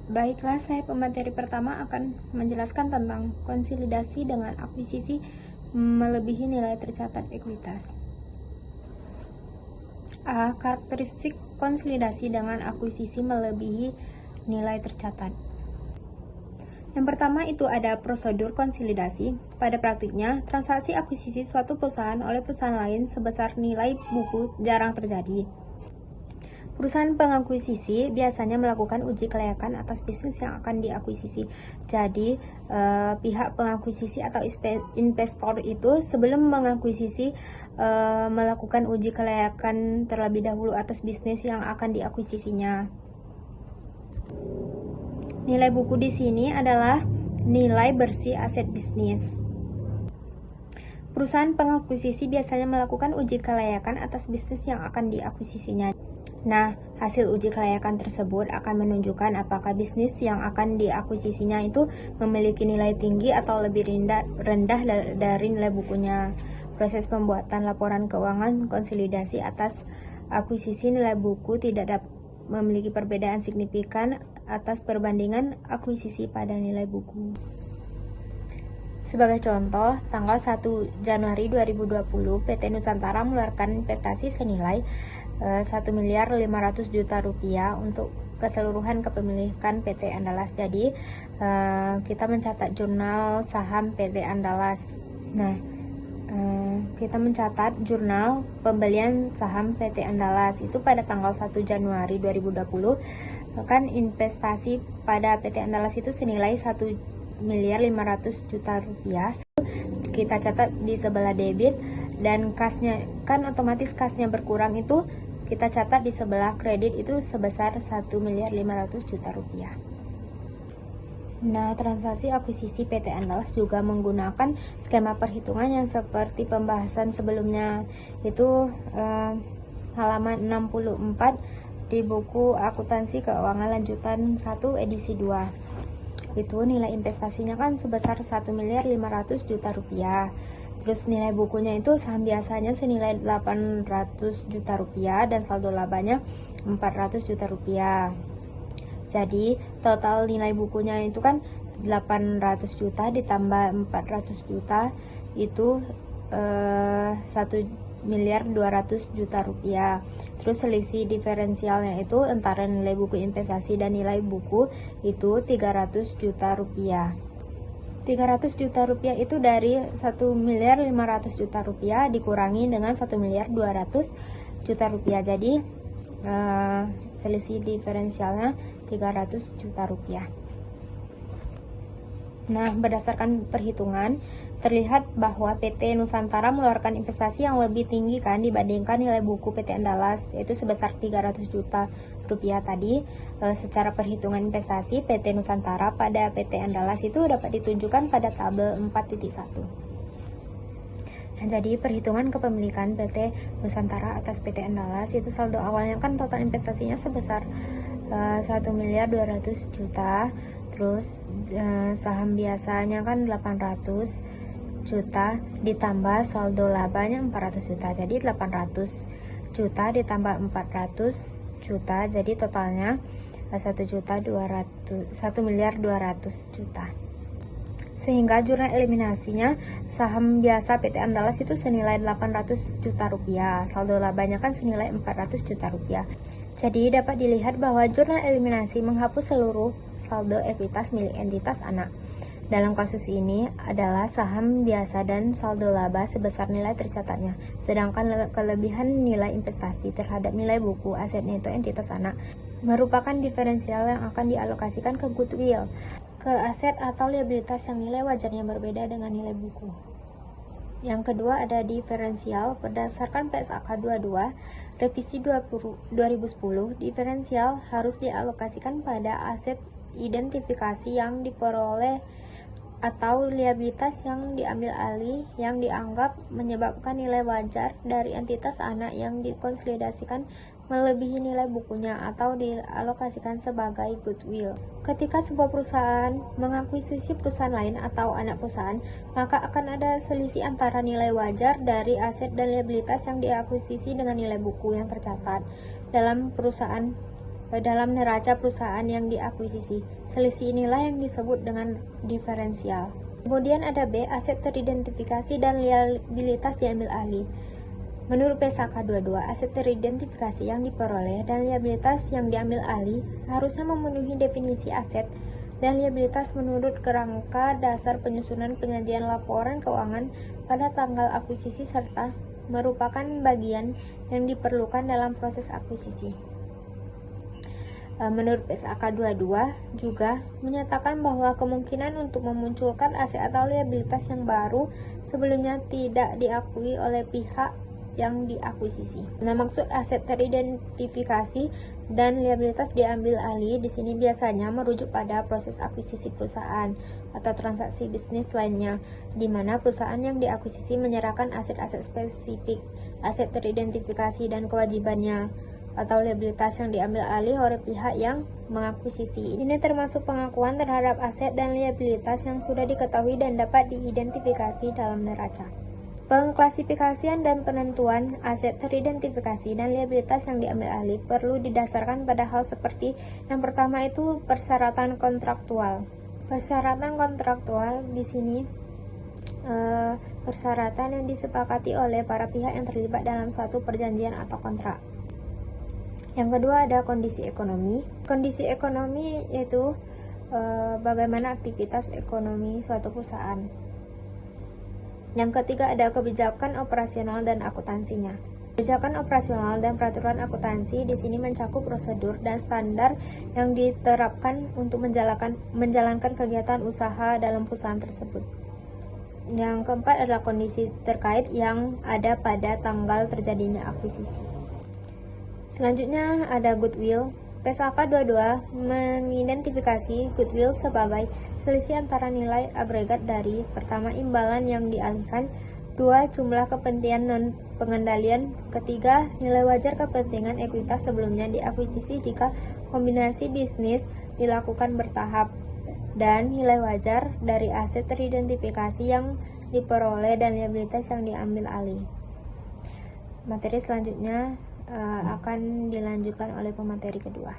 Baiklah, saya pemateri pertama akan menjelaskan tentang konsolidasi dengan akuisisi melebihi nilai tercatat ekuitas. A. Karakteristik konsolidasi dengan akuisisi melebihi nilai tercatat. Yang pertama itu ada prosedur konsolidasi. Pada praktiknya, transaksi akuisisi suatu perusahaan oleh perusahaan lain sebesar nilai buku jarang terjadi. Perusahaan pengakuisisi biasanya melakukan uji kelayakan atas bisnis yang akan diakuisisi. Jadi, pihak pengakuisisi atau investor itu sebelum mengakuisisi melakukan uji kelayakan terlebih dahulu atas bisnis yang akan diakuisisinya. Nilai buku di sini adalah nilai bersih aset bisnis. Perusahaan pengakuisisi biasanya melakukan uji kelayakan atas bisnis yang akan diakuisisinya. Nah, hasil uji kelayakan tersebut akan menunjukkan apakah bisnis yang akan diakuisisinya itu memiliki nilai tinggi atau lebih rendah dari nilai bukunya. Proses pembuatan laporan keuangan konsolidasi atas akuisisi nilai buku tidak memiliki perbedaan signifikan atas perbandingan akuisisi pada nilai buku. Sebagai contoh, tanggal 1 Januari 2020, PT Nusantara mengeluarkan investasi senilai 1.500.000.000 rupiah untuk keseluruhan kepemilikan PT Andalas. Jadi, kita mencatat jurnal saham PT Andalas. Nah, kita mencatat jurnal pembelian saham PT Andalas itu pada tanggal 1 Januari 2020, kan investasi pada PT Andalas itu senilai 1.500.000.000 rupiah. Kita catat di sebelah debit, dan kasnya kan otomatis kasnya berkurang, itu kita catat di sebelah kredit itu sebesar 1.500.000.000 rupiah. Nah, transaksi akuisisi PT Andalas juga menggunakan skema perhitungan yang seperti pembahasan sebelumnya, itu halaman 64 di buku akuntansi keuangan lanjutan 1 edisi 2. Itu nilai investasinya kan sebesar 1.500.000.000 rupiah. Terus nilai bukunya itu saham biasanya senilai 800 juta rupiah dan saldo labanya 400 juta rupiah. Jadi total nilai bukunya itu kan 800 juta ditambah 400 juta itu 1.200.000.000 rupiah. Terus selisih diferensialnya itu antara nilai buku investasi dan nilai buku itu 300 juta rupiah. 300 juta rupiah itu dari 1.500.000.000 rupiah dikurangi dengan 1.200.000.000 rupiah. Jadi selisih diferensialnya 300 juta rupiah. Nah, berdasarkan perhitungan, terlihat bahwa PT Nusantara mengeluarkan investasi yang lebih tinggi kan dibandingkan nilai buku PT Andalas, yaitu sebesar 300 juta rupiah tadi. Secara perhitungan investasi PT Nusantara pada PT Andalas itu dapat ditunjukkan pada tabel 4.1. Nah, jadi perhitungan kepemilikan PT Nusantara atas PT Andalas itu saldo awalnya kan total investasinya sebesar 1.200.000.000, terus saham biasanya kan 800 juta ditambah saldo labanya 400 juta, jadi 800 juta ditambah 400 juta, jadi totalnya 1.200.000.000. Sehingga jurnal eliminasinya saham biasa PT Andalas itu senilai 800 juta rupiah, saldo labanya kan senilai 400 juta rupiah. Jadi dapat dilihat bahwa jurnal eliminasi menghapus seluruh saldo ekuitas milik entitas anak. Dalam kasus ini adalah saham biasa dan saldo laba sebesar nilai tercatatnya, sedangkan kelebihan nilai investasi terhadap nilai buku asetnya itu entitas anak merupakan diferensial yang akan dialokasikan ke goodwill, ke aset atau liabilitas yang nilai wajarnya berbeda dengan nilai buku. Yang kedua ada diferensial. Berdasarkan PSAK 22 revisi 2010, diferensial harus dialokasikan pada aset identifikasi yang diperoleh atau liabilitas yang diambil alih yang dianggap menyebabkan nilai wajar dari entitas anak yang dikonsolidasikan melebihi nilai bukunya atau dialokasikan sebagai goodwill. Ketika sebuah perusahaan mengakuisisi perusahaan lain atau anak perusahaan, maka akan ada selisih antara nilai wajar dari aset dan liabilitas yang diakuisisi dengan nilai buku yang tercatat dalam perusahaan dalam neraca perusahaan yang diakuisisi. Selisih inilah yang disebut dengan diferensial. Kemudian ada B, aset teridentifikasi dan liabilitas diambil alih. Menurut PSAK 22, aset teridentifikasi yang diperoleh dan liabilitas yang diambil alih seharusnya memenuhi definisi aset dan liabilitas menurut kerangka dasar penyusunan penyajian laporan keuangan pada tanggal akuisisi serta merupakan bagian yang diperlukan dalam proses akuisisi. Menurut PSAK 22 juga menyatakan bahwa kemungkinan untuk memunculkan aset atau liabilitas yang baru sebelumnya tidak diakui oleh pihak yang diakuisisi. Nah, maksud aset teridentifikasi dan liabilitas diambil alih di sini biasanya merujuk pada proses akuisisi perusahaan atau transaksi bisnis lainnya, di mana perusahaan yang diakuisisi menyerahkan aset-aset spesifik, aset teridentifikasi dan kewajibannya atau liabilitas yang diambil alih oleh pihak yang mengakuisisi. Ini termasuk pengakuan terhadap aset dan liabilitas yang sudah diketahui dan dapat diidentifikasi dalam neraca. Pengklasifikasian dan penentuan aset teridentifikasi dan liabilitas yang diambil alih perlu didasarkan pada hal seperti yang pertama itu persyaratan kontraktual. Persyaratan kontraktual di sini persyaratan yang disepakati oleh para pihak yang terlibat dalam suatu perjanjian atau kontrak. Yang kedua ada kondisi ekonomi. Kondisi ekonomi yaitu bagaimana aktivitas ekonomi suatu perusahaan. Yang ketiga ada kebijakan operasional dan akuntansinya. Kebijakan operasional dan peraturan akuntansi di sini mencakup prosedur dan standar yang diterapkan untuk menjalankan kegiatan usaha dalam perusahaan tersebut. Yang keempat adalah kondisi terkait yang ada pada tanggal terjadinya akuisisi. Selanjutnya ada goodwill. PSAK 22 mengidentifikasi goodwill sebagai selisih antara nilai agregat dari pertama imbalan yang dialihkan, 2 jumlah kepentingan non pengendalian, ketiga nilai wajar kepentingan ekuitas sebelumnya diakuisisi jika kombinasi bisnis dilakukan bertahap, dan nilai wajar dari aset teridentifikasi yang diperoleh dan liabilitas yang diambil alih. Materi selanjutnya akan dilanjutkan oleh pemateri kedua.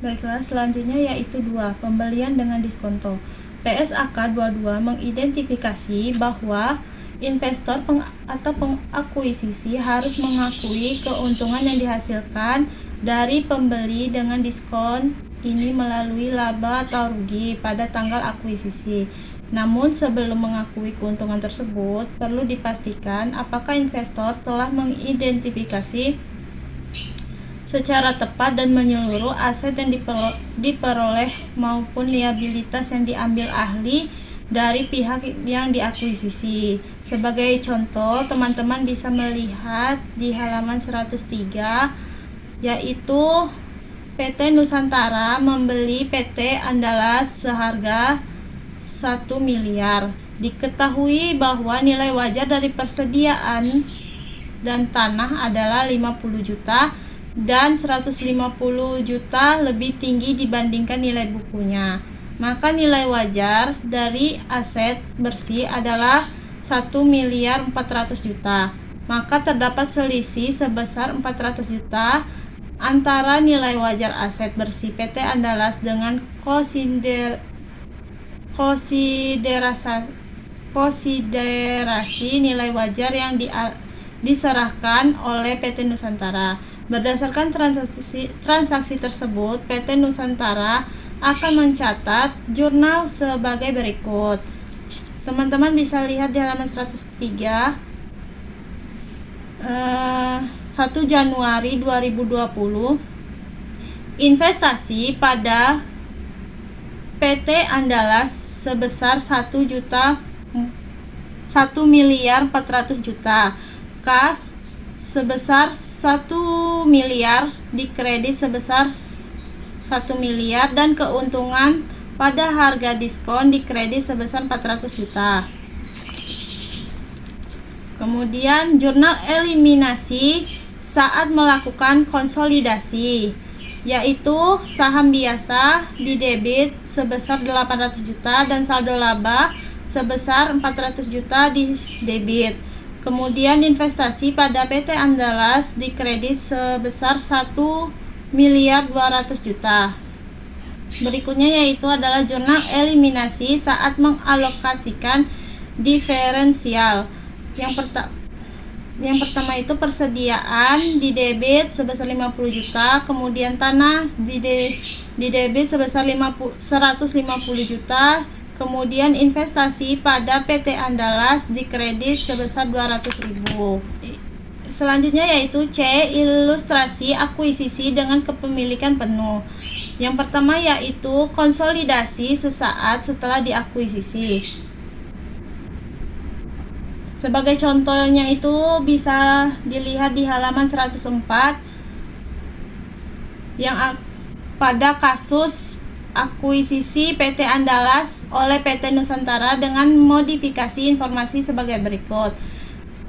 Baiklah, selanjutnya yaitu 2, pembelian dengan diskonto. PSAK 22 mengidentifikasi bahwa investor atau pengakuisisi harus mengakui keuntungan yang dihasilkan dari pembeli dengan diskon ini melalui laba atau rugi pada tanggal akuisisi. Namun sebelum mengakui keuntungan tersebut, perlu dipastikan apakah investor telah mengidentifikasi secara tepat dan menyeluruh aset yang diperoleh maupun liabilitas yang diambil alih dari pihak yang diakuisisi. Sebagai contoh, teman-teman bisa melihat di halaman 103, yaitu PT Nusantara membeli PT Andalas seharga 1 miliar. Diketahui bahwa nilai wajar dari persediaan dan tanah adalah 50 juta dan 150 juta lebih tinggi dibandingkan nilai bukunya. Maka nilai wajar dari aset bersih adalah 1 miliar 400 juta. Maka terdapat selisih sebesar 400 juta antara nilai wajar aset bersih PT Andalas dengan konsiderasi nilai wajar yang diserahkan oleh PT Nusantara. Berdasarkan transaksi tersebut, PT Nusantara akan mencatat jurnal sebagai berikut. Teman-teman bisa lihat di halaman 103. 1 Januari 2020, investasi pada PT Andalas sebesar 1 miliar 400 juta, kas sebesar 1 miliar, dikredit sebesar 1 miliar, dan keuntungan pada harga diskon dikredit sebesar 400 juta. Kemudian jurnal eliminasi saat melakukan konsolidasi, yaitu saham biasa didebit sebesar 800 juta dan saldo laba sebesar 400 juta di debit. Kemudian investasi pada PT Andalas dikredit sebesar 1.200.000.000 juta. Berikutnya yaitu adalah jurnal eliminasi saat mengalokasikan diferensial. Yang pertama itu persediaan di debit sebesar 50 juta, kemudian tanah di debit sebesar 150 juta, kemudian investasi pada PT Andalas dikredit sebesar 200.000. Selanjutnya yaitu C. Ilustrasi akuisisi dengan kepemilikan penuh. Yang pertama yaitu konsolidasi sesaat setelah diakuisisi. Sebagai contohnya itu bisa dilihat di halaman 104 yang pada kasus akuisisi PT Andalas oleh PT Nusantara dengan modifikasi informasi sebagai berikut.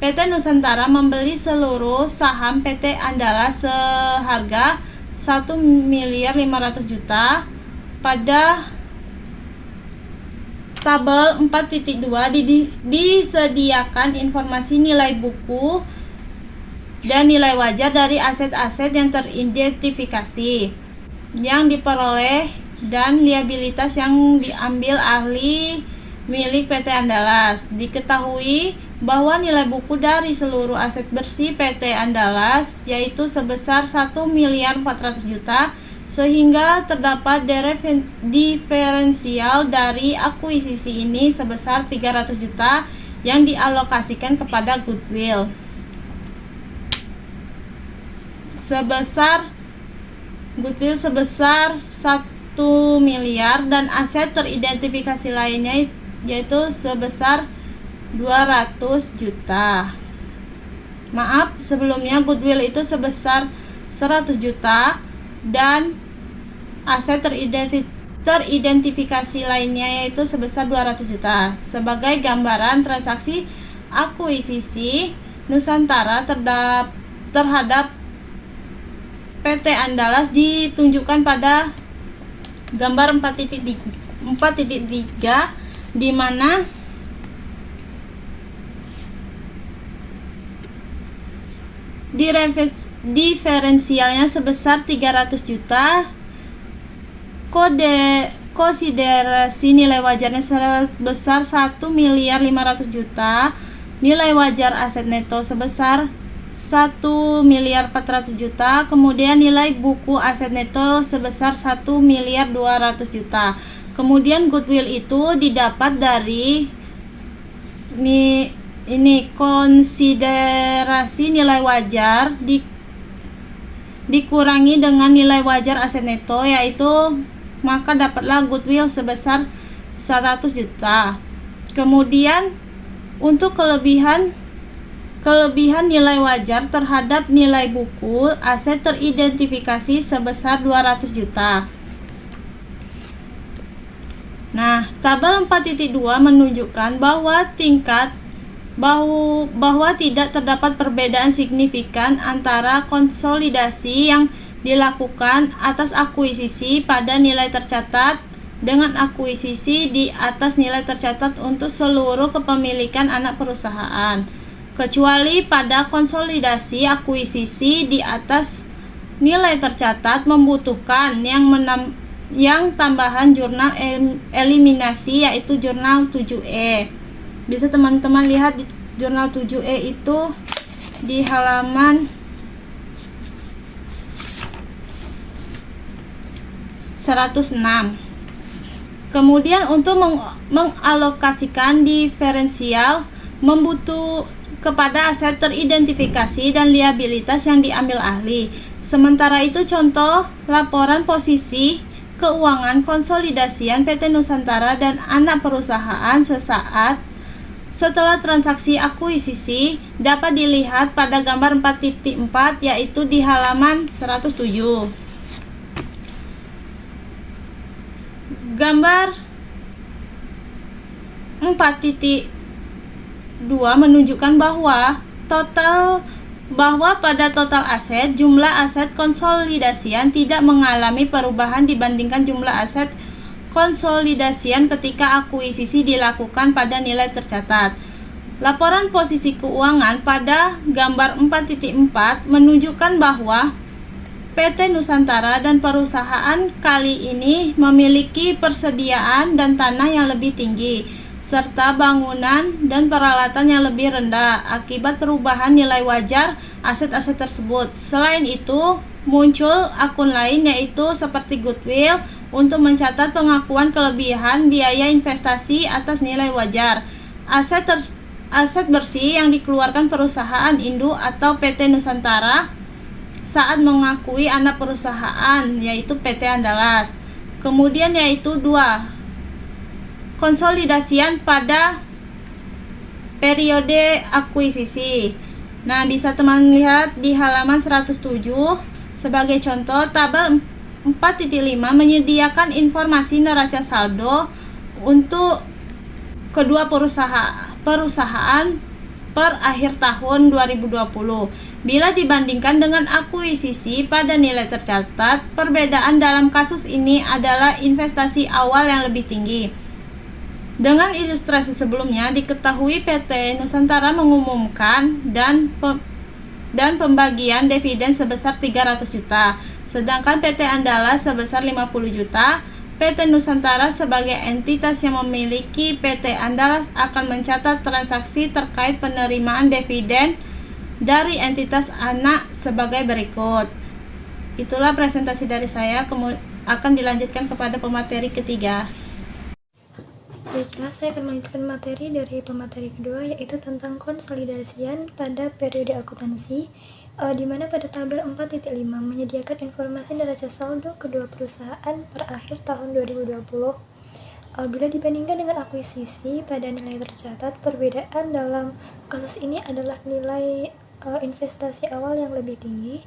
PT Nusantara membeli seluruh saham PT Andalas seharga 1.500.000 juta. Pada tabel 4.2 disediakan informasi nilai buku dan nilai wajar dari aset-aset yang teridentifikasi yang diperoleh dan liabilitas yang diambil ahli milik PT Andalas. Diketahui bahwa nilai buku dari seluruh aset bersih PT Andalas yaitu sebesar 1.400.000 juta, sehingga terdapat diferensial dari akuisisi ini sebesar 300 juta yang dialokasikan kepada goodwill sebesar 1 miliar dan aset teridentifikasi lainnya yaitu sebesar 200 juta. Maaf, sebelumnya goodwill itu sebesar 100 juta dan aset teridentifikasi lainnya yaitu sebesar 200 juta. Sebagai gambaran transaksi akuisisi Nusantara terhadap PT Andalas ditunjukkan pada gambar 4.3 di mana diferensialnya sebesar 300 juta, konsiderasi nilai wajarnya sebesar 1.500.000 juta, nilai wajar aset neto sebesar 1.400.000 juta, kemudian nilai buku aset neto sebesar 1.200.000 juta. Kemudian goodwill itu didapat dari konsiderasi nilai wajar dikurangi dengan nilai wajar aset neto, yaitu maka dapatlah goodwill sebesar 100 juta. Kemudian untuk kelebihan nilai wajar terhadap nilai buku aset teridentifikasi sebesar 200 juta. Nah, tabel 4.2 menunjukkan bahwa tidak terdapat perbedaan signifikan antara konsolidasi yang dilakukan atas akuisisi pada nilai tercatat dengan akuisisi di atas nilai tercatat untuk seluruh kepemilikan anak perusahaan, kecuali pada konsolidasi akuisisi di atas nilai tercatat membutuhkan yang tambahan jurnal eliminasi yaitu jurnal 7E. Bisa teman-teman lihat di jurnal 7E itu di halaman 106. Kemudian untuk mengalokasikan diferensial kepada aset teridentifikasi dan liabilitas yang diambil ahli. Sementara itu contoh laporan posisi keuangan konsolidasian PT Nusantara dan anak perusahaan sesaat setelah transaksi akuisisi dapat dilihat pada gambar 4.4 yaitu di halaman 107. Gambar 4.2 menunjukkan bahwa pada total aset, jumlah aset konsolidasian tidak mengalami perubahan dibandingkan jumlah aset konsolidasian ketika akuisisi dilakukan pada nilai tercatat. Laporan posisi keuangan pada gambar 4.4 menunjukkan bahwa PT Nusantara dan perusahaan kali ini memiliki persediaan dan tanah yang lebih tinggi, serta bangunan dan peralatan yang lebih rendah akibat perubahan nilai wajar aset-aset tersebut. Selain itu, muncul akun lain yaitu seperti goodwill untuk mencatat pengakuan kelebihan biaya investasi atas nilai wajar. Aset bersih yang dikeluarkan perusahaan induk atau PT Nusantara saat mengakui anak perusahaan yaitu PT Andalas. Kemudian yaitu 2. Konsolidasian pada periode akuisisi. Nah, bisa teman lihat di halaman 107. Sebagai contoh, tabel 4.5 menyediakan informasi neraca saldo untuk kedua perusahaan per akhir tahun 2020. Bila dibandingkan dengan akuisisi pada nilai tercatat, perbedaan dalam kasus ini adalah investasi awal yang lebih tinggi. Dengan ilustrasi sebelumnya, diketahui PT Nusantara mengumumkan dan pembagian dividen sebesar 300 juta, sedangkan PT Andalas sebesar 50 juta. PT Nusantara sebagai entitas yang memiliki PT Andalas akan mencatat transaksi terkait penerimaan dividen dari entitas anak sebagai berikut. Itulah presentasi dari saya, akan dilanjutkan kepada pemateri ketiga. Baiklah, saya akan melanjutkan materi dari pemateri kedua, yaitu tentang konsolidasian pada periode akuntansi, di mana pada tabel 4.5 menyediakan informasi neraca saldo kedua perusahaan per akhir tahun 2020. Bila dibandingkan dengan akuisisi pada nilai tercatat, perbedaan dalam kasus ini adalah nilai investasi awal yang lebih tinggi.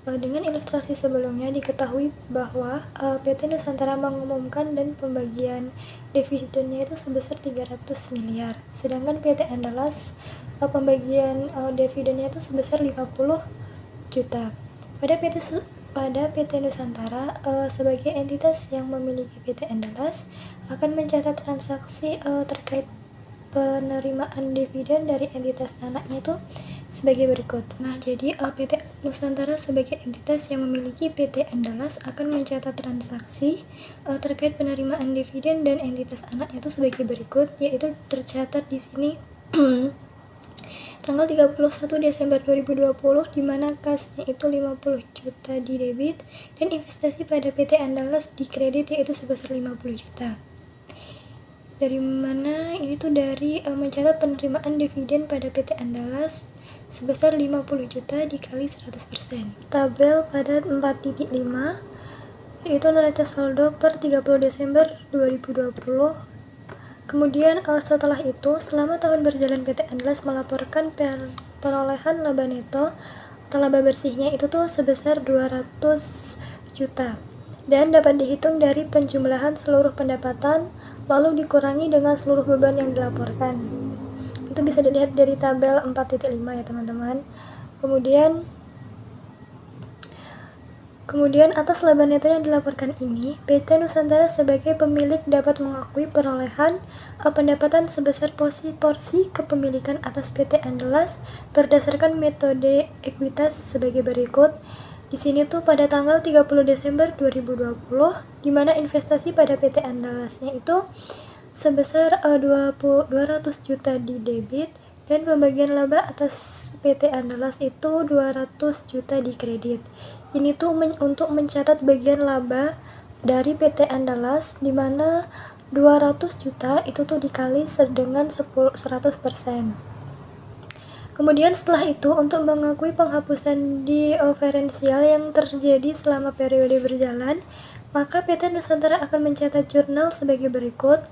Dengan ilustrasi sebelumnya, diketahui bahwa PT Nusantara mengumumkan dan pembagian dividennya itu sebesar 300 miliar, sedangkan PT Andalas pembagian dividennya itu sebesar 50 juta. Pada PT Nusantara sebagai entitas yang memiliki PT Andalas akan mencatat transaksi terkait penerimaan dividen dari entitas anaknya itu sebagai berikut. Nah, jadi PT Nusantara sebagai entitas yang memiliki PT Andalas akan mencatat transaksi terkait penerimaan dividen dan entitas anaknya itu sebagai berikut, yaitu tercatat di sini tanggal 31 Desember 2020, di mana kasnya itu 50 juta di debit dan investasi pada PT Andalas di kredit yaitu sebesar 50 juta. Dari mana ini tuh dari mencatat penerimaan dividen pada PT Andalas sebesar 50 juta dikali 100%. Tabel pada 4.5 yaitu neraca saldo per 30 Desember 2020. Kemudian setelah itu, selama tahun berjalan PT Andalas melaporkan perolehan laba neto atau laba bersihnya itu tuh sebesar 200 juta dan dapat dihitung dari penjumlahan seluruh pendapatan lalu dikurangi dengan seluruh beban yang dilaporkan. Itu bisa dilihat dari tabel 4.5 ya teman-teman. Kemudian atas laba neto yang dilaporkan ini, PT Nusantara sebagai pemilik dapat mengakui perolehan pendapatan sebesar porsi kepemilikan atas PT Andalas berdasarkan metode ekuitas sebagai berikut. Di sini tuh pada tanggal 30 Desember 2020, di mana investasi pada PT Andalasnya itu sebesar 200 juta di debit dan pembagian laba atas PT Andalas itu 200 juta di kredit. Ini tuh untuk mencatat bagian laba dari PT Andalas, di mana 200 juta itu tuh dikali dengan 100%. Kemudian setelah itu, untuk mengakui penghapusan diferensial yang terjadi selama periode berjalan, maka PT Nusantara akan mencatat jurnal sebagai berikut.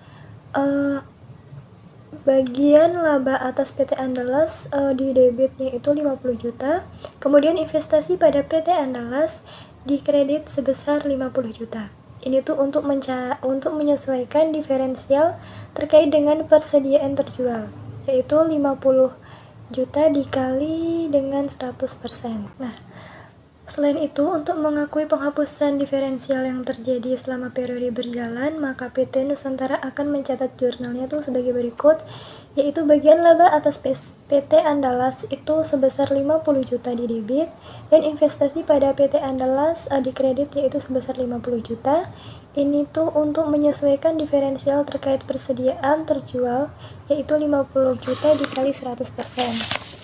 Bagian laba atas PT Andalas di debitnya itu 50 juta. Kemudian investasi pada PT Andalas di kredit sebesar 50 juta. Ini tuh untuk menyesuaikan diferensial terkait dengan persediaan terjual, yaitu 50 juta dikali dengan 100%. Nah, Selain itu, untuk mengakui penghapusan diferensial yang terjadi selama periode berjalan, maka PT Nusantara akan mencatat jurnalnya itu sebagai berikut, yaitu bagian laba atas PT Andalas itu sebesar 50 juta di debit, dan investasi pada PT Andalas di kredit yaitu sebesar 50 juta. Ini tuh untuk menyesuaikan diferensial terkait persediaan terjual, yaitu 50 juta dikali 100%.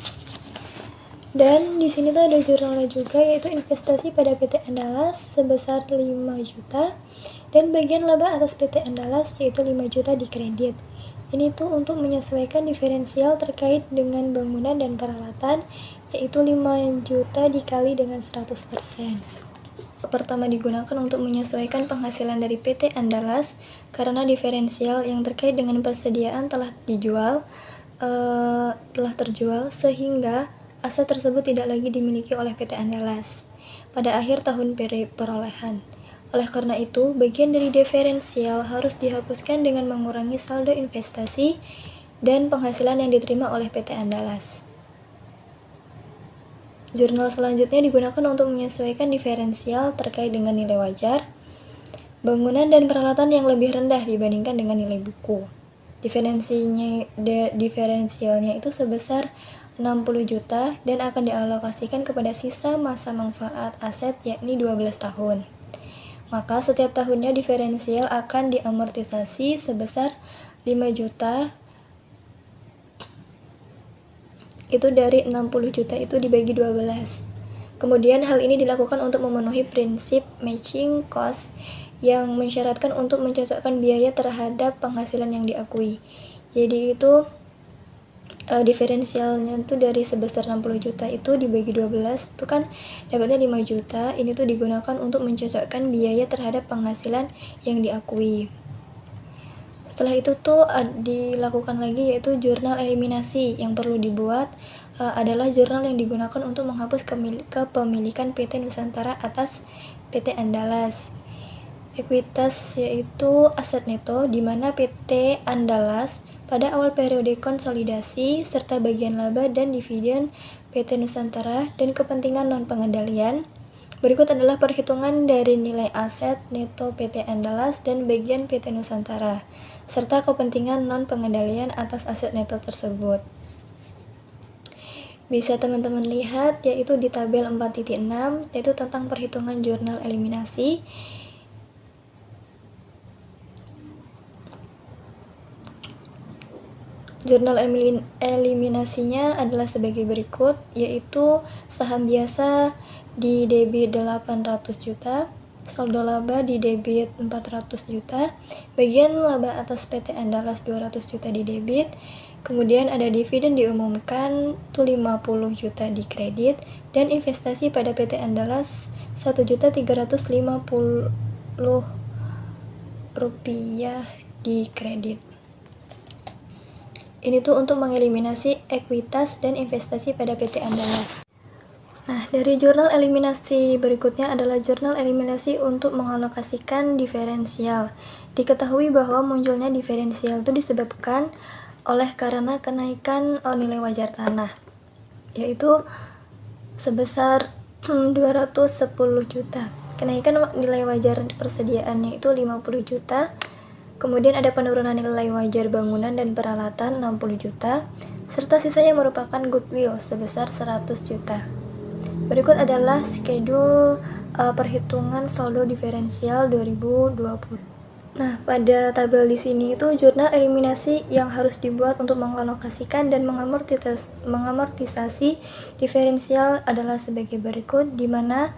Dan di sini tuh ada jurnalnya juga, yaitu investasi pada PT Andalas sebesar 5 juta dan bagian laba atas PT Andalas yaitu 5 juta di kredit. Ini tuh untuk menyesuaikan diferensial terkait dengan bangunan dan peralatan, yaitu 5 juta dikali dengan 100%. Pertama digunakan untuk menyesuaikan penghasilan dari PT Andalas karena diferensial yang terkait dengan persediaan telah terjual sehingga aset tersebut tidak lagi dimiliki oleh PT Andalas pada akhir tahun perolehan. Oleh karena itu, bagian dari diferensial harus dihapuskan dengan mengurangi saldo investasi dan penghasilan yang diterima oleh PT Andalas. Jurnal selanjutnya digunakan untuk menyesuaikan diferensial terkait dengan nilai wajar, bangunan dan peralatan yang lebih rendah dibandingkan dengan nilai buku. Diferensialnya itu sebesar 60 juta dan akan dialokasikan kepada sisa masa manfaat aset yakni 12 tahun. Maka setiap tahunnya diferensial akan diamortisasi sebesar 5 juta. Itu dari 60 juta itu dibagi 12. Kemudian hal ini dilakukan untuk memenuhi prinsip matching cost yang mensyaratkan untuk mencocokkan biaya terhadap penghasilan yang diakui. Jadi itu diferensialnya itu dari sebesar 60 juta itu dibagi 12 itu kan dapatnya 5 juta. Ini tuh digunakan untuk mencocokkan biaya terhadap penghasilan yang diakui. Setelah itu tuh dilakukan lagi yaitu jurnal eliminasi. Yang perlu dibuat adalah jurnal yang digunakan untuk menghapus kepemilikan PT Nusantara atas PT Andalas. Ekuitas yaitu aset neto di mana PT Andalas pada awal periode konsolidasi serta bagian laba dan dividen PT Nusantara dan kepentingan non-pengendalian. Berikut adalah perhitungan dari nilai aset neto PT Andalas dan bagian PT Nusantara serta kepentingan non-pengendalian atas aset neto tersebut. Bisa teman-teman lihat yaitu di tabel 4.6 yaitu tentang perhitungan jurnal eliminasi. Jurnal eliminasinya adalah sebagai berikut, yaitu saham biasa di debit 800 juta, saldo laba di debit 400 juta, bagian laba atas PT Andalas 200 juta di debit, kemudian ada dividen diumumkan itu 50 juta di kredit, dan investasi pada PT Andalas 1.350.000 rupiah di kredit. Ini tuh untuk mengeliminasi ekuitas dan investasi pada PT Andalas. Nah, dari jurnal eliminasi berikutnya adalah jurnal eliminasi untuk mengalokasikan diferensial. Diketahui bahwa munculnya diferensial itu disebabkan oleh karena kenaikan nilai wajar tanah, yaitu sebesar 210 juta. Kenaikan nilai wajar persediaannya itu 50 juta. Kemudian ada penurunan nilai wajar bangunan dan peralatan 60 juta, serta sisanya merupakan goodwill sebesar 100 juta. Berikut adalah schedule perhitungan saldo diferensial 2020. Nah, pada tabel di sini itu jurnal eliminasi yang harus dibuat untuk mengalokasikan dan mengamortisasi diferensial adalah sebagai berikut, di mana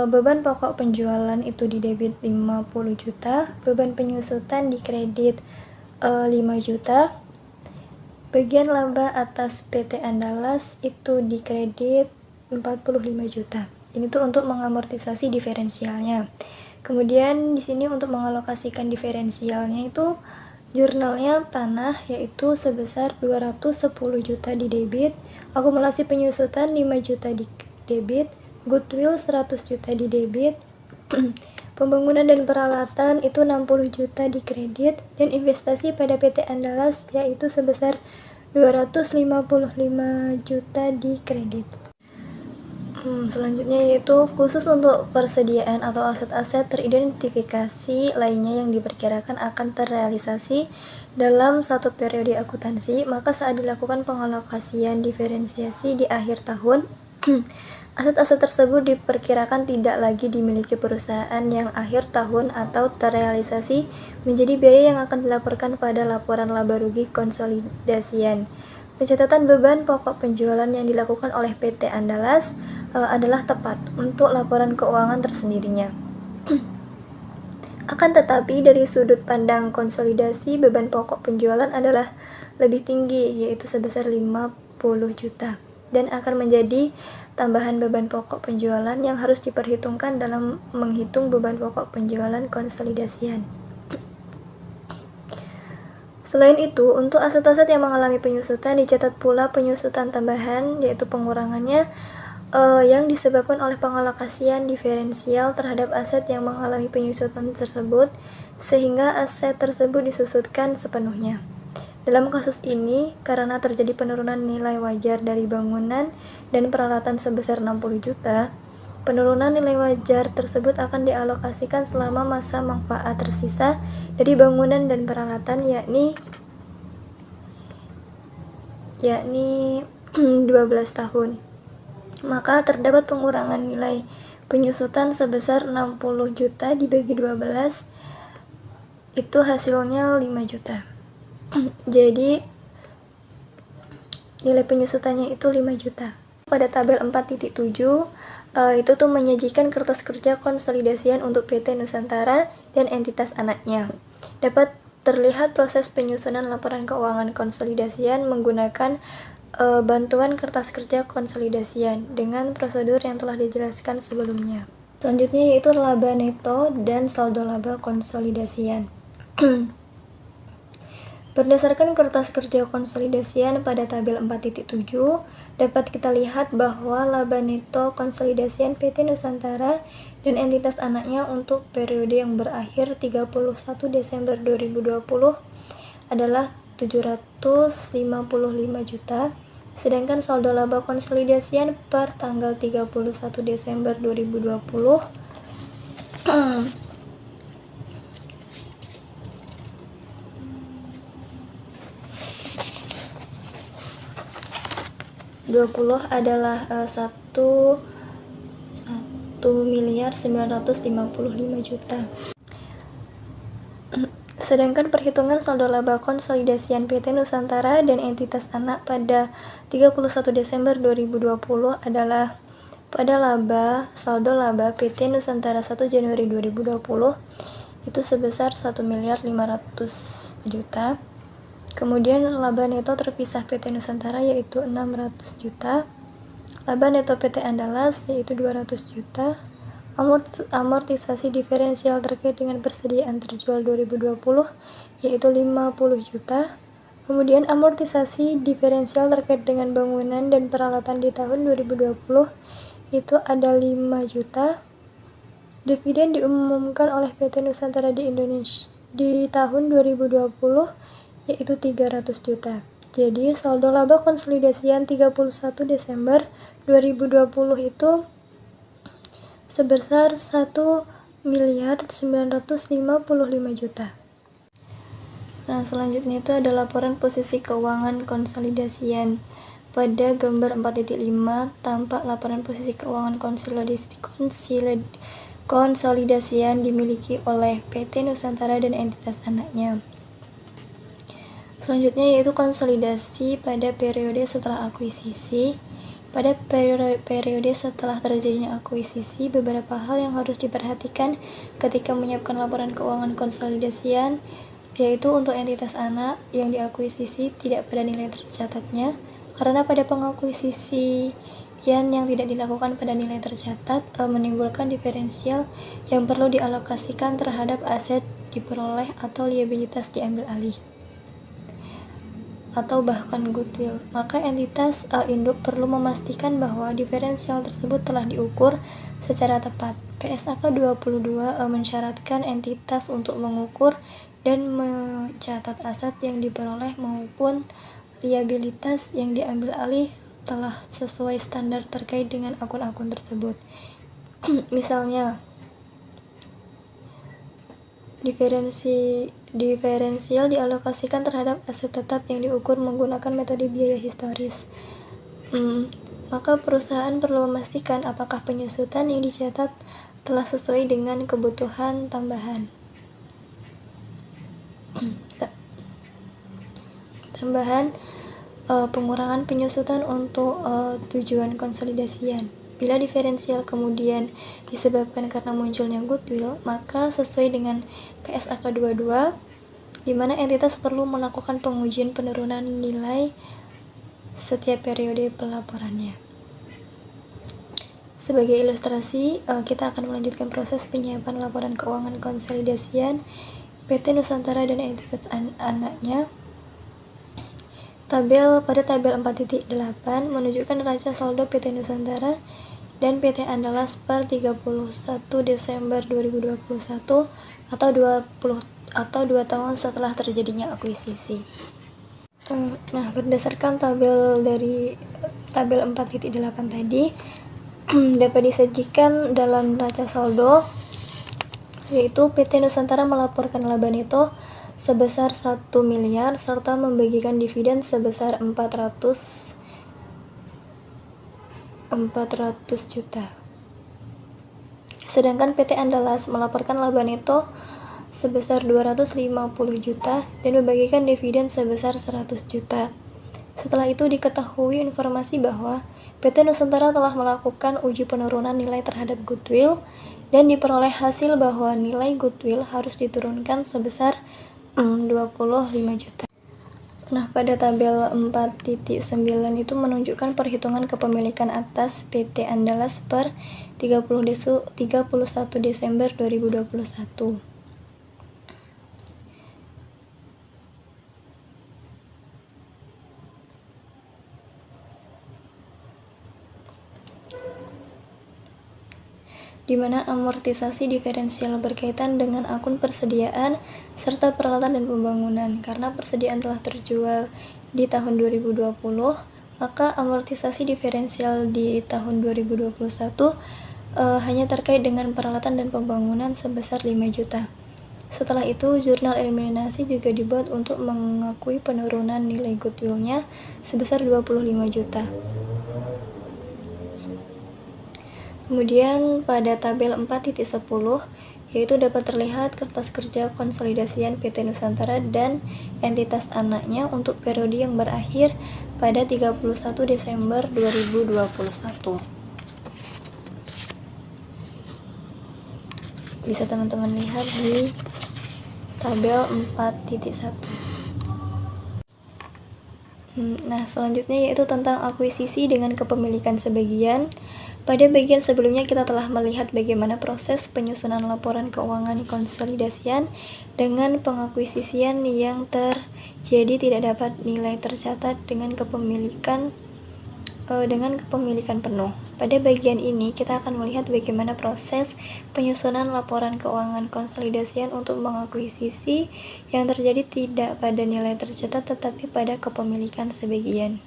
beban pokok penjualan itu di debit 50 juta, beban penyusutan di kredit 5 juta, bagian laba atas PT Andalas itu di kredit 45 juta. Ini tuh untuk mengamortisasi diferensialnya. Kemudian di sini untuk mengalokasikan diferensialnya itu jurnalnya tanah yaitu sebesar 210 juta di debit, akumulasi penyusutan 5 juta di debit, goodwill 100 juta di debit, pembangunan dan peralatan itu 60 juta di kredit, dan investasi pada PT Andalas yaitu sebesar 255 juta di kredit. Selanjutnya yaitu khusus untuk persediaan atau aset-aset teridentifikasi lainnya yang diperkirakan akan terrealisasi dalam satu periode akuntansi, maka saat dilakukan pengalokasian diferensiasi di akhir tahun, aset-aset tersebut diperkirakan tidak lagi dimiliki perusahaan yang akhir tahun atau terrealisasi menjadi biaya yang akan dilaporkan pada laporan laba rugi konsolidasian. Pencatatan beban pokok penjualan yang dilakukan oleh PT Andalas adalah tepat untuk laporan keuangan tersendirinya. Akan tetapi dari sudut pandang konsolidasi, beban pokok penjualan adalah lebih tinggi, yaitu sebesar 50 juta, dan akan menjadi tambahan beban pokok penjualan yang harus diperhitungkan dalam menghitung beban pokok penjualan konsolidasian. Selain itu, untuk aset-aset yang mengalami penyusutan dicatat pula penyusutan tambahan, yaitu pengurangannya yang disebabkan oleh pengalokasian diferensial terhadap aset yang mengalami penyusutan tersebut, sehingga aset tersebut disusutkan sepenuhnya. Dalam kasus ini, karena terjadi penurunan nilai wajar dari bangunan dan peralatan sebesar 60 juta, penurunan nilai wajar tersebut akan dialokasikan selama masa manfaat tersisa dari bangunan dan peralatan, yakni 12 tahun. Maka terdapat pengurangan nilai penyusutan sebesar 60 juta dibagi 12, itu hasilnya 5 juta. Jadi nilai penyusutannya itu 5 juta. Pada tabel 4.7 itu tuh menyajikan kertas kerja konsolidasian untuk PT Nusantara dan entitas anaknya. Dapat terlihat proses penyusunan laporan keuangan konsolidasian menggunakan bantuan kertas kerja konsolidasian dengan prosedur yang telah dijelaskan sebelumnya. Selanjutnya yaitu laba neto dan saldo laba konsolidasian. Berdasarkan kertas kerja konsolidasian pada tabel 4.7, dapat kita lihat bahwa laba neto konsolidasian PT Nusantara dan entitas anaknya untuk periode yang berakhir 31 Desember 2020 adalah 755 juta, sedangkan saldo laba konsolidasian per tanggal 31 Desember 2020 adalah 1.955 juta. Sedangkan perhitungan saldo laba konsolidasian PT Nusantara dan entitas anak pada 31 Desember 2020 adalah pada saldo laba PT Nusantara 1 Januari 2020 itu sebesar 1.500 juta. Kemudian laba neto terpisah PT Nusantara yaitu 600 juta, laba neto PT Andalas yaitu 200 juta, amortisasi diferensial terkait dengan persediaan terjual 2020 yaitu 50 juta, kemudian amortisasi diferensial terkait dengan bangunan dan peralatan di tahun 2020 itu ada 5 juta. Dividen diumumkan oleh PT Nusantara di Indonesia di tahun 2020 yaitu 300 juta. Jadi saldo laba konsolidasian 31 Desember 2020 itu sebesar 1.955 juta. Nah, selanjutnya itu ada laporan posisi keuangan konsolidasian. Pada gambar 4.5 tampak laporan posisi keuangan konsolidasian dimiliki oleh PT Nusantara dan entitas anaknya. Selanjutnya yaitu konsolidasi pada periode setelah akuisisi. Pada periode setelah terjadinya akuisisi, beberapa hal yang harus diperhatikan ketika menyiapkan laporan keuangan konsolidasian, yaitu untuk entitas anak yang diakuisisi tidak pada nilai tercatatnya, karena pada pengakuisisian yang tidak dilakukan pada nilai tercatat menimbulkan diferensial yang perlu dialokasikan terhadap aset diperoleh atau liabilitas diambil alih, atau bahkan goodwill. Maka entitas induk perlu memastikan bahwa diferensial tersebut telah diukur secara tepat. PSAK 22 mensyaratkan entitas untuk mengukur dan mencatat aset yang diperoleh maupun liabilitas yang diambil alih telah sesuai standar terkait dengan akun-akun tersebut. Misalnya, diferensial dialokasikan terhadap aset tetap yang diukur menggunakan metode biaya historis. Maka perusahaan perlu memastikan apakah penyusutan yang dicatat telah sesuai dengan kebutuhan tambahan. Pengurangan penyusutan untuk tujuan konsolidasian. Bila diferensial kemudian disebabkan karena munculnya goodwill, maka sesuai dengan PSAK 22, di mana entitas perlu melakukan pengujian penurunan nilai setiap periode pelaporannya. Sebagai ilustrasi, kita akan melanjutkan proses penyiapan laporan keuangan konsolidasian PT Nusantara dan entitas anaknya. Pada tabel 4.8 menunjukkan neraca saldo PT Nusantara dan PT Andalas per 31 Desember 2021 atau 2 tahun setelah terjadinya akuisisi. Nah, berdasarkan tabel 4.8 tadi dapat disajikan dalam neraca saldo, yaitu PT Nusantara melaporkan laba neto sebesar 1 miliar serta membagikan dividen sebesar 400 juta. Sedangkan PT Andalas melaporkan laba neto sebesar 250 juta dan membagikan dividen sebesar 100 juta. Setelah itu diketahui informasi bahwa PT Nusantara telah melakukan uji penurunan nilai terhadap goodwill dan diperoleh hasil bahwa nilai goodwill harus diturunkan sebesar 25 juta. Nah, pada tabel 4.9 itu menunjukkan perhitungan kepemilikan atas PT Andalas per 31 Desember 2021. Di mana amortisasi diferensial berkaitan dengan akun persediaan serta peralatan dan pembangunan. Karena persediaan telah terjual di tahun 2020, maka amortisasi diferensial di tahun 2021 hanya terkait dengan peralatan dan pembangunan sebesar 5 juta. Setelah itu, jurnal eliminasi juga dibuat untuk mengakui penurunan nilai goodwill-nya sebesar 25 juta. Kemudian pada tabel 4.10 yaitu dapat terlihat kertas kerja konsolidasian PT Nusantara dan entitas anaknya untuk periode yang berakhir pada 31 Desember 2021. Bisa teman-teman lihat di tabel 4.1. Nah, selanjutnya yaitu tentang akuisisi dengan kepemilikan sebagian. Pada bagian sebelumnya kita telah melihat bagaimana proses penyusunan laporan keuangan konsolidasian dengan pengakuisisian yang terjadi tidak dapat nilai tercatat dengan kepemilikan penuh. Pada bagian ini kita akan melihat bagaimana proses penyusunan laporan keuangan konsolidasian untuk mengakuisisi yang terjadi tidak pada nilai tercatat tetapi pada kepemilikan sebagian.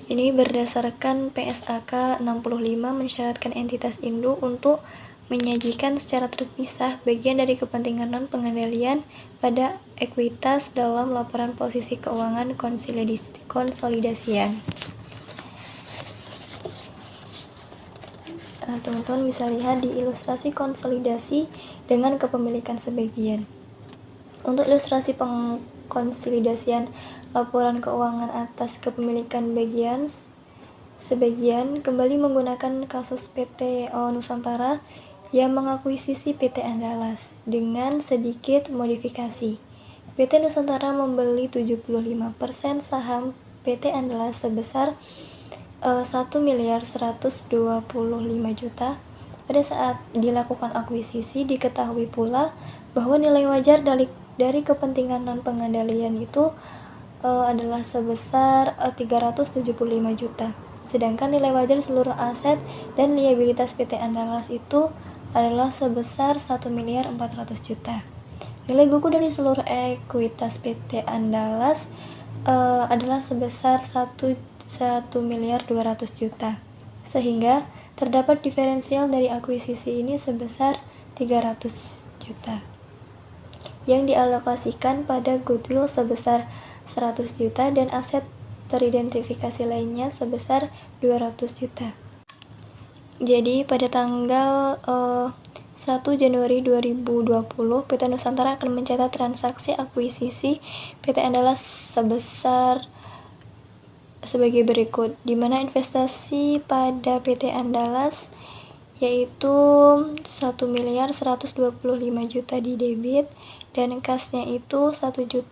Ini berdasarkan PSAK 65 mensyaratkan entitas induk untuk menyajikan secara terpisah bagian dari kepentingan non-pengendalian pada ekuitas dalam laporan posisi keuangan konsolidasian. Nah, teman-teman bisa lihat di ilustrasi konsolidasi dengan kepemilikan sebagian. Untuk ilustrasi pengkonsolidasian laporan keuangan atas kepemilikan sebagian kembali menggunakan kasus PT Nusantara yang mengakuisisi PT Andalas dengan sedikit modifikasi. PT Nusantara membeli 75% saham PT Andalas sebesar 1.125 juta. Pada saat dilakukan akuisisi diketahui pula bahwa nilai wajar dari kepentingan non-pengendalian itu adalah sebesar 375 juta. Sedangkan nilai wajar seluruh aset dan liabilitas PT Andalas itu adalah sebesar 1.400 juta. Nilai buku dari seluruh ekuitas PT Andalas adalah sebesar 1.200.000.000, sehingga terdapat diferensial dari akuisisi ini sebesar 300 juta yang dialokasikan pada goodwill sebesar 100 juta dan aset teridentifikasi lainnya sebesar 200 juta. Jadi pada tanggal 1 Januari 2020 PT Nusantara akan mencatat transaksi akuisisi PT Andalas sebagai berikut, di mana investasi pada PT Andalas yaitu 1.125 juta di debit dan kasnya itu 1.125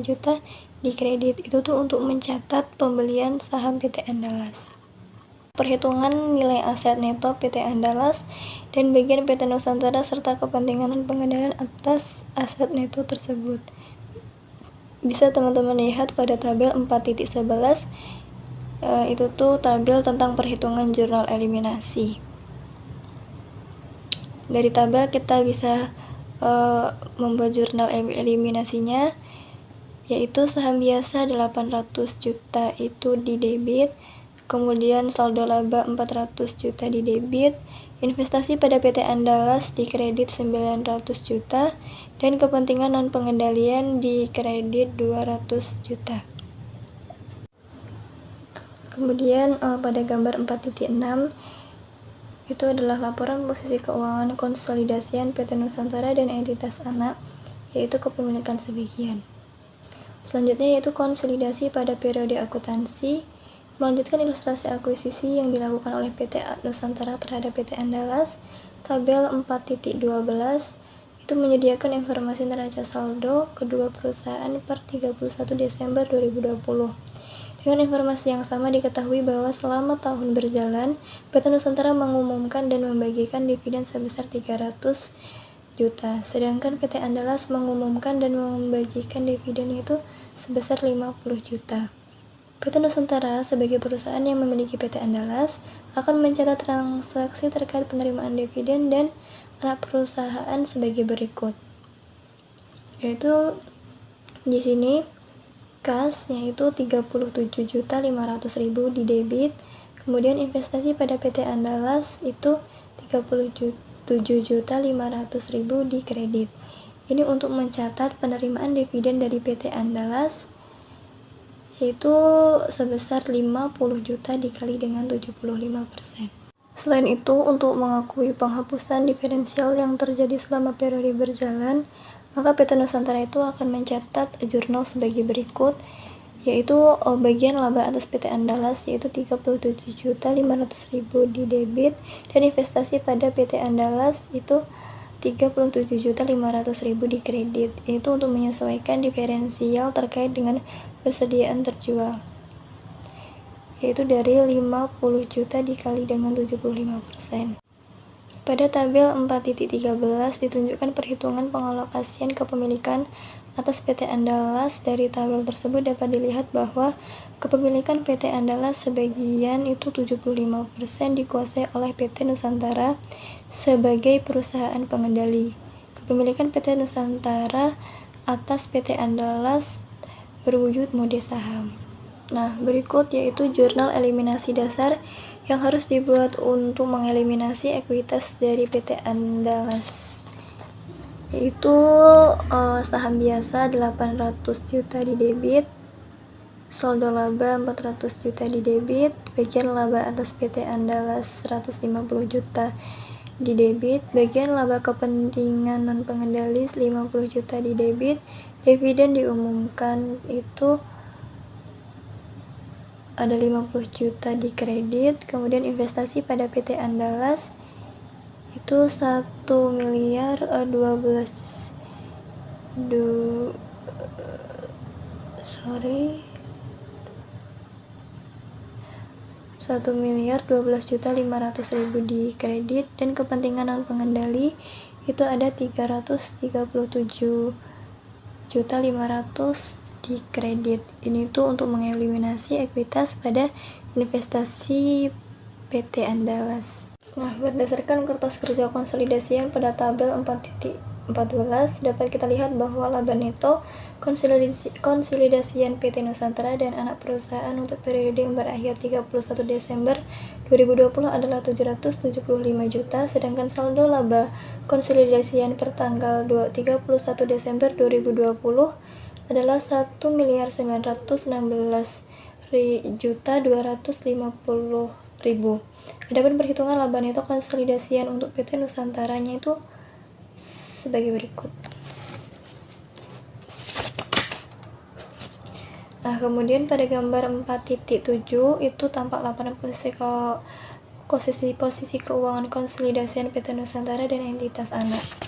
juta di kredit. Itu tuh untuk mencatat pembelian saham PT Andalas. Perhitungan nilai aset neto PT Andalas dan bagian PT Nusantara serta kepentingan dan pengendalian atas aset neto tersebut. Bisa teman-teman lihat pada tabel 4.11, itu tuh tabel tentang perhitungan jurnal eliminasi. Dari tabel kita bisa membuat jurnal eliminasinya, yaitu saham biasa 800 juta itu di debit, kemudian saldo laba 400 juta di debit, investasi pada PT Andalas di kredit 900 juta, dan kepentingan non pengendalian di kredit 200 juta. Kemudian pada gambar 4.6 itu adalah laporan posisi keuangan konsolidasian PT Nusantara dan entitas anak, yaitu kepemilikan sebagian. Selanjutnya yaitu konsolidasi pada periode akuntansi, melanjutkan ilustrasi akuisisi yang dilakukan oleh PT Nusantara terhadap PT Andalas. Tabel 4.12 itu menyediakan informasi neraca saldo kedua perusahaan per 31 Desember 2020. Dengan informasi yang sama diketahui bahwa selama tahun berjalan, PT Nusantara mengumumkan dan membagikan dividen sebesar 300 juta, sedangkan PT Andalas mengumumkan dan membagikan dividen itu sebesar 50 juta. PT Nusantara sebagai perusahaan yang memiliki PT Andalas akan mencatat transaksi terkait penerimaan dividen dan anak perusahaan sebagai berikut. Yaitu di sini kasnya itu 37.500.000 di debit, kemudian investasi pada PT Andalas itu 37.500.000 di kredit. Ini untuk mencatat penerimaan dividen dari PT Andalas yaitu sebesar 50 juta dikali dengan 75%. Selain itu, untuk mengakui penghapusan diferensial yang terjadi selama periode berjalan, maka PT Nusantara itu akan mencatat jurnal sebagai berikut, yaitu bagian laba atas PT Andalas yaitu 37.500.000 di debit dan investasi pada PT Andalas itu 37.500.000 di kredit. Itu untuk menyesuaikan diferensial terkait dengan persediaan terjual, yaitu dari 50 juta dikali dengan 75%. Pada tabel 4.13 ditunjukkan perhitungan pengalokasian kepemilikan atas PT Andalas. Dari tabel tersebut dapat dilihat bahwa kepemilikan PT Andalas sebagian itu 75% dikuasai oleh PT Nusantara sebagai perusahaan pengendali. Kepemilikan PT Nusantara atas PT Andalas berwujud mode saham. Nah, berikut yaitu jurnal eliminasi dasar yang harus dibuat untuk mengeliminasi ekuitas dari PT Andalas, yaitu saham biasa 800 juta di debit, saldo laba 400 juta di debit, bagian laba atas PT Andalas 150 juta di debit, bagian laba kepentingan non pengendali 50 juta di debit, dividen diumumkan itu ada 50 juta di kredit, kemudian investasi pada PT Andalas itu 1.012 juta 500.000 di kredit, dan kepentingan non pengendali itu ada 337 juta 500 di kredit. Ini tuh untuk mengeliminasi ekuitas pada investasi PT Andalas. Nah, berdasarkan kertas kerja konsolidasian pada tabel 4.14 dapat kita lihat bahwa laba neto konsolidasian PT Nusantara dan anak perusahaan untuk periode yang berakhir 31 Desember 2020 adalah 775 juta, sedangkan saldo laba konsolidasian per tanggal 31 Desember 2020 adalah 1.916.250.000. Adapun perhitungan laba neto konsolidasian untuk PT Nusantaranya itu sebagai berikut. Nah, kemudian pada gambar 4.7 itu tampak laporan posisi keuangan konsolidasian PT Nusantara dan entitas anak.